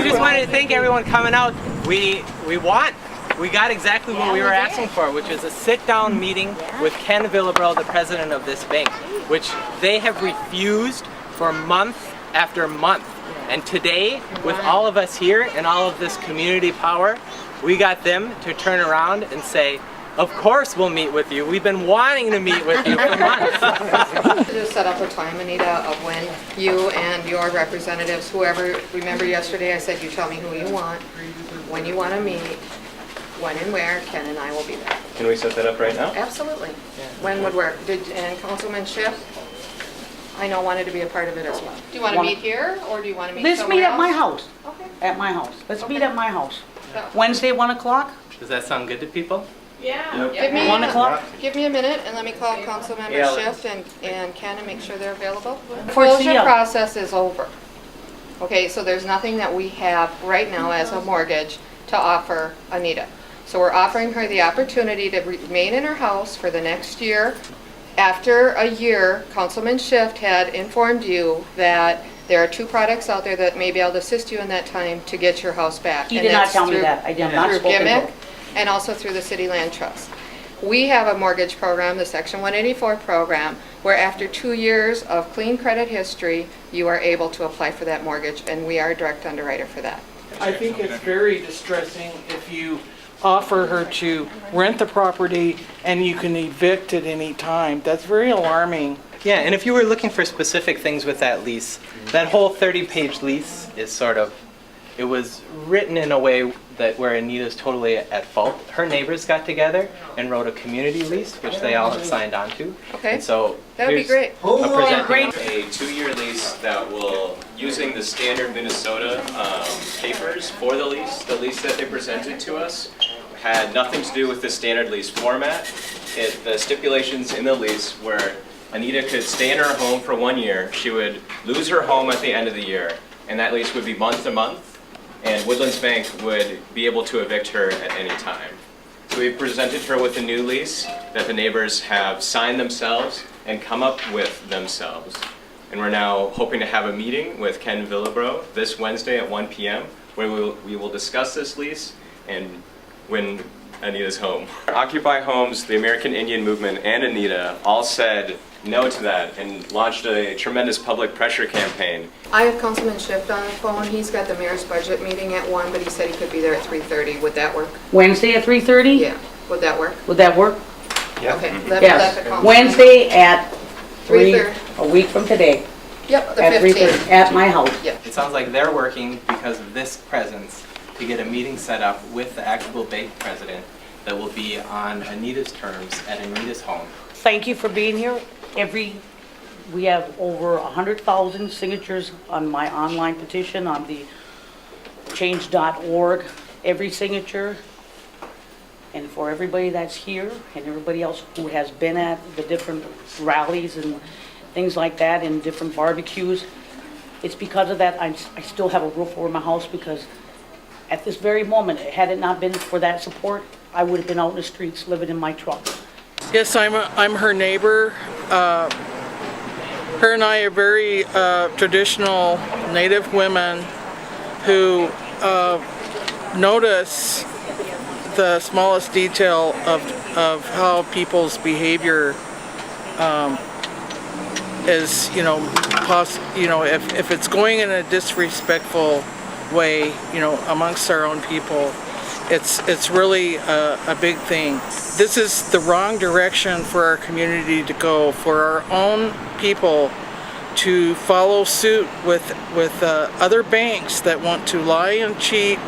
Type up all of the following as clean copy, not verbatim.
We just wanted to thank everyone coming out. We got exactly what we were asking for, which is a sit-down meeting with Ken Villebro, the president of this bank, which they have refused for month after month. And today, with all of us here and all of this community power, we got them to turn around and say, of course we'll meet with you. We've been wanting to meet with you for months. Just set up a time, Anita, of when you and your representatives, whoever, remember yesterday I said you tell me who you want, when you want to meet, when and where. Ken and I will be there. Can we set that up right now? Absolutely. When would work? And Councilman Shiff, I know, wanted to be a part of it as well. Do you want to meet here or do you want to meet somewhere else? Let's meet at my house. Okay. At my house. Let's meet at my house. Wednesday, 1 o'clock? Does that sound good to people? Yeah. Yep. 1 o'clock? Give me a minute and let me call Councilmember Shiff and Ken and make sure they're available. Foreclosure Closure process is over. Okay, so there's nothing that we have right now as a mortgage to offer Anita. So we're offering her the opportunity to remain in her house for the next year. After a year, Councilman Shift had informed you that there are 2 products out there that may be able to assist you in that time to get your house back. He did not tell me that. I did not Through spoken to Gimmick him. and also through the City Land Trust. We have a mortgage program, the Section 184 program, where after 2 years of clean credit history, you are able to apply for that mortgage, and we are a direct underwriter for that. I think it's very distressing if you offer her to rent the property and you can evict at any time. That's very alarming. Yeah, and if you were looking for specific things with that lease, that whole 30-page lease is sort of, it was written in a way that where Anita's totally at fault. Her neighbors got together and wrote a community lease, which they all have signed on to. Okay. And so That would be great. A 2-year lease that will, using the standard Minnesota papers for the lease that they presented to us, had nothing to do with the standard lease format. The stipulations in the lease were Anita could stay in her home for 1 year, she would lose her home at the end of the year, and that lease would be month to month, and Woodlands Bank would be able to evict her at any time. So we presented her with a new lease that the neighbors have signed themselves and come up with themselves. And we're now hoping to have a meeting with Ken Villebro this Wednesday at 1 p.m. where we will discuss this lease and win Anita's home. Occupy Homes, the American Indian Movement, and Anita all said no to that and launched a tremendous public pressure campaign. I have Councilman Shift on the phone. He's got the mayor's budget meeting at 1, but he said he could be there at 3:30. Would that work? Wednesday at 3:30? Yeah. Would that work? Would that work? Yeah. Okay. Let the Yes. councilman- Wednesday at 3, 3:30. a week from today. Yep, the At 3:30, 15th. at my house. Yep. It sounds like they're working because of this presence to get a meeting set up with the actual bank president that will be on Anita's terms at Anita's home. Thank you for being here. We have over 100,000 signatures on my online petition on the change.org. Every signature, and for everybody that's here and everybody else who has been at the different rallies and things like that and different barbecues, it's because of that I still have a roof over my house, because at this very moment, had it not been for that support, I would have been out in the streets living in my truck. Yes, I'm her neighbor. Her and I are very traditional Native women who notice the smallest detail of how people's behavior is, if it's going in a disrespectful way, amongst our own people, it's really a big thing. This is the wrong direction for our community to go, for our own people to follow suit with other banks that want to lie and cheat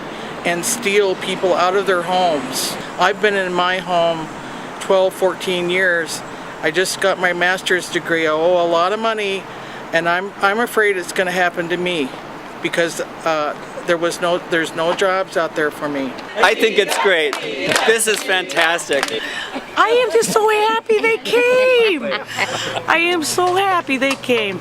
and steal people out of their homes. I've been in my home 12, 14 years. I just got my master's degree. I owe a lot of money, and I'm afraid it's going to happen to me because there's no jobs out there for me. I think it's great. This is fantastic. I am just so happy they came. I am so happy they came.